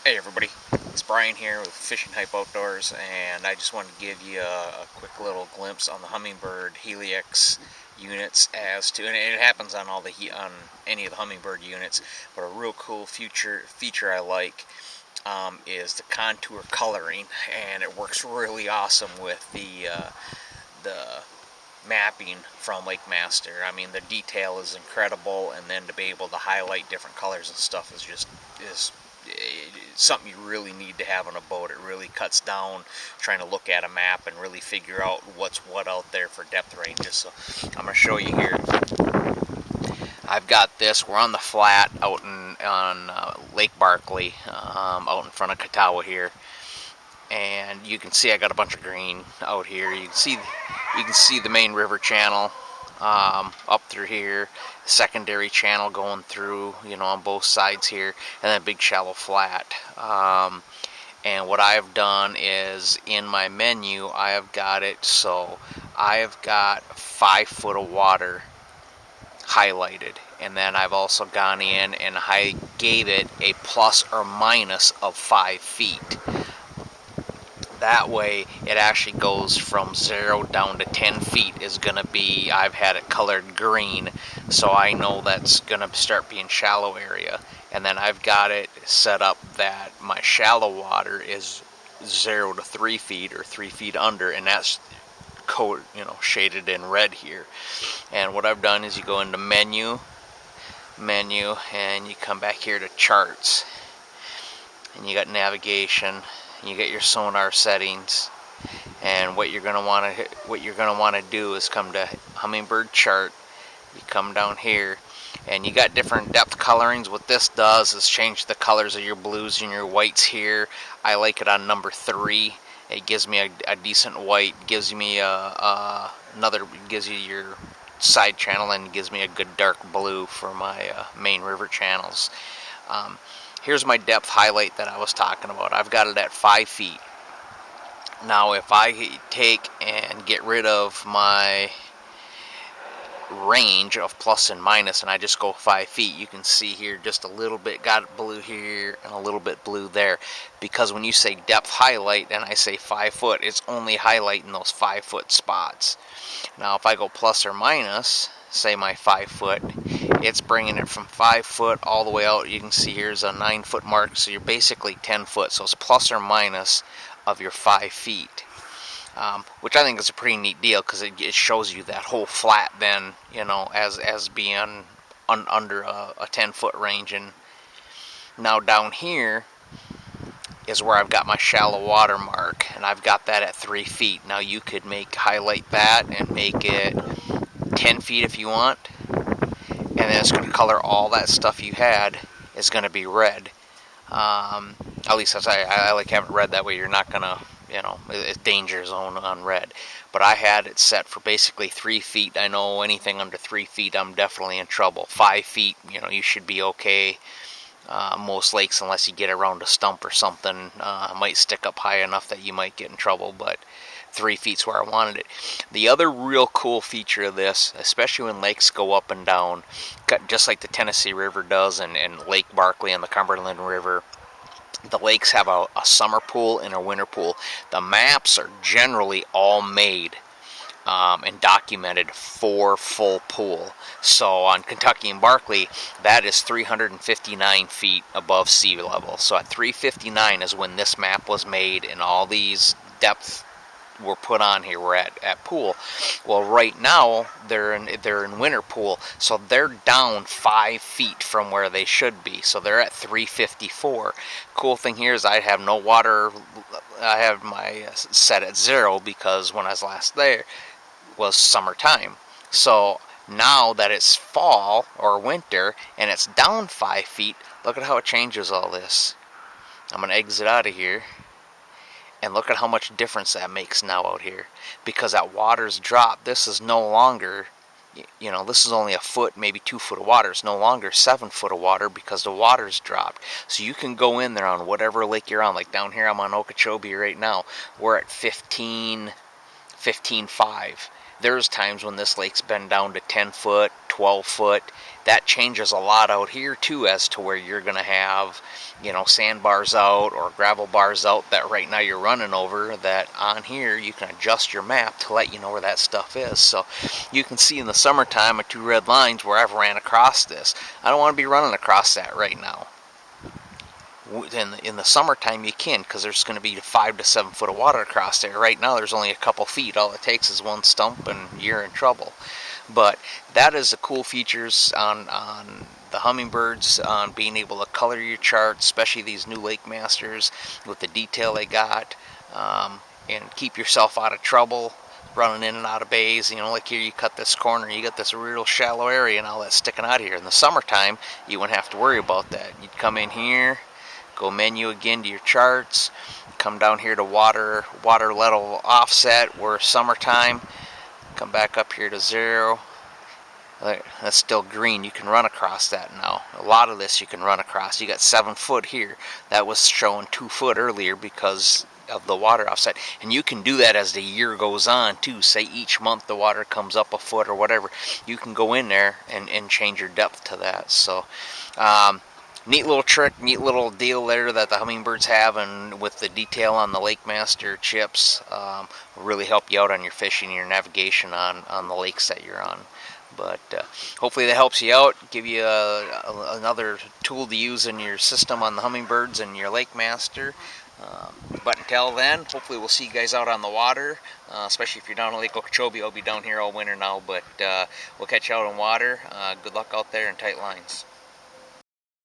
Hey everybody, it's Brian here with Fishing Hype Outdoors, and I just wanted to give you a quick little glimpse on the Humminbird Helix units and it happens on any of the Humminbird units, but a real cool feature I like is the contour coloring, and it works really awesome with the mapping from Lake Master. I mean, the detail is incredible, and then to be able to highlight different colors and stuff is something you really need to have on a boat. It really cuts down trying to look at a map and really figure out what's what out there for depth ranges. So I'm going to show you here. I've got this. We're on the flat out on Lake Barkley, out in front of Katawa here, and you can see I got a bunch of green out here. You can see the main river channel up through here, secondary channel going through, on both sides here, and then a big shallow flat. And what I've done is in my menu, I have got it so I have got 5 foot of water highlighted, and then I've also gone in and I gave it a plus or minus of 5 feet. That way it actually goes from 0 down to 10 feet is going to be, I've had it colored green, so I know that's going to start being shallow area. And then I've got it set up that my shallow water is 0 to 3 feet or 3 feet under, and that's shaded in red here. And what I've done is you go into menu, and you come back here to charts, and you got navigation. You get your sonar settings, and what you're going to want to do is come to Humminbird chart. You come down here, and you got different depth colorings. What this does is change the colors of your blues and your whites here. I like it on number 3. It gives me a decent white, gives me gives you your side channel, and gives me a good dark blue for my main river channels. Here's my depth highlight that I was talking about. I've got it at 5 feet. Now if I take and get rid of my range of plus and minus, and I just go 5 feet, you can see here just a little bit got blue here and a little bit blue there, because when you say depth highlight and I say 5 foot, it's only highlighting those 5 foot spots. Now if I go plus or minus, say my 5 foot, it's bringing it from 5 foot all the way out. You can see here's a 9 foot mark, so you're basically 10 foot, so it's plus or minus of your 5 feet, which I think is a pretty neat deal, because it shows you that whole flat then, as being under a 10 foot range. And now down here is where I've got my shallow water mark, and I've got that at 3 feet. Now you could highlight that and make it 10 feet if you want, and then it's going to color all that stuff you had is going to be red. At least I like having red, that way you're not going to, it's danger zone on red. But I had it set for basically 3 feet. I know anything under 3 feet I'm definitely in trouble. 5 feet, you should be okay. Most lakes, unless you get around a stump or something, might stick up high enough that you might get in trouble, but 3 feet's where I wanted it. The other real cool feature of this, especially when lakes go up and down, just like the Tennessee River does, and Lake Barkley and the Cumberland River, the lakes have a summer pool and a winter pool. The maps are generally all made and documented for full pool. So on Kentucky and Barkley, that is 359 feet above sea level. So at 359 is when this map was made, and all these depths were put on here. We're at pool. Well, right now they're in winter pool, so they're down 5 feet from where they should be. So they're at 354. Cool thing here is I have no water. I have my set at 0, because when I was last there was summertime. So now that it's fall or winter and it's down 5 feet, look at how it changes all this. I'm going to exit out of here. And look at how much difference that makes now out here. Because that water's dropped. This is no longer, this is only a foot, maybe 2 foot of water. It's no longer 7 foot of water, because the water's dropped. So you can go in there on whatever lake you're on. Like down here, I'm on Okeechobee right now. We're at 15.5. There's times when this lake's been down to 10 foot, 12 foot. That changes a lot out here too, as to where you're going to have, you know, sandbars out or gravel bars out that right now you're running over, that on here you can adjust your map to let you know where that stuff is. So you can see in the summertime with 2 red lines where I've ran across this. I don't want to be running across that right now. In the summertime you can, because there's going to be 5 to 7 foot of water across there. Right now there's only a couple feet. All it takes is one stump and you're in trouble. But that is the cool features on the Humminbirds, on being able to color your charts, especially these new Lake Masters with the detail they got, and keep yourself out of trouble running in and out of bays. You know, like here you cut this corner, you got this real shallow area and all that sticking out here. In the summertime you wouldn't have to worry about that. You'd come in here, go menu again to your charts, come down here to water level offset, where summertime, come back up here to 0. That's still green. You can run across that now. A lot of this you can run across. You got 7 foot here. That was showing 2 foot earlier because of the water offset. And you can do that as the year goes on too. Say each month the water comes up a foot or whatever. You can go in there and change your depth to that. So neat little trick, neat little deal there that the Humminbirds have, and with the detail on the Lake Master chips, will really help you out on your fishing, your navigation on the lakes that you're on. But hopefully that helps you out, give you another tool to use in your system on the Humminbirds and your Lake Master. But until then, hopefully we'll see you guys out on the water, especially if you're down in Lake Okeechobee. I'll be down here all winter now, but we'll catch you out on water. Good luck out there and tight lines.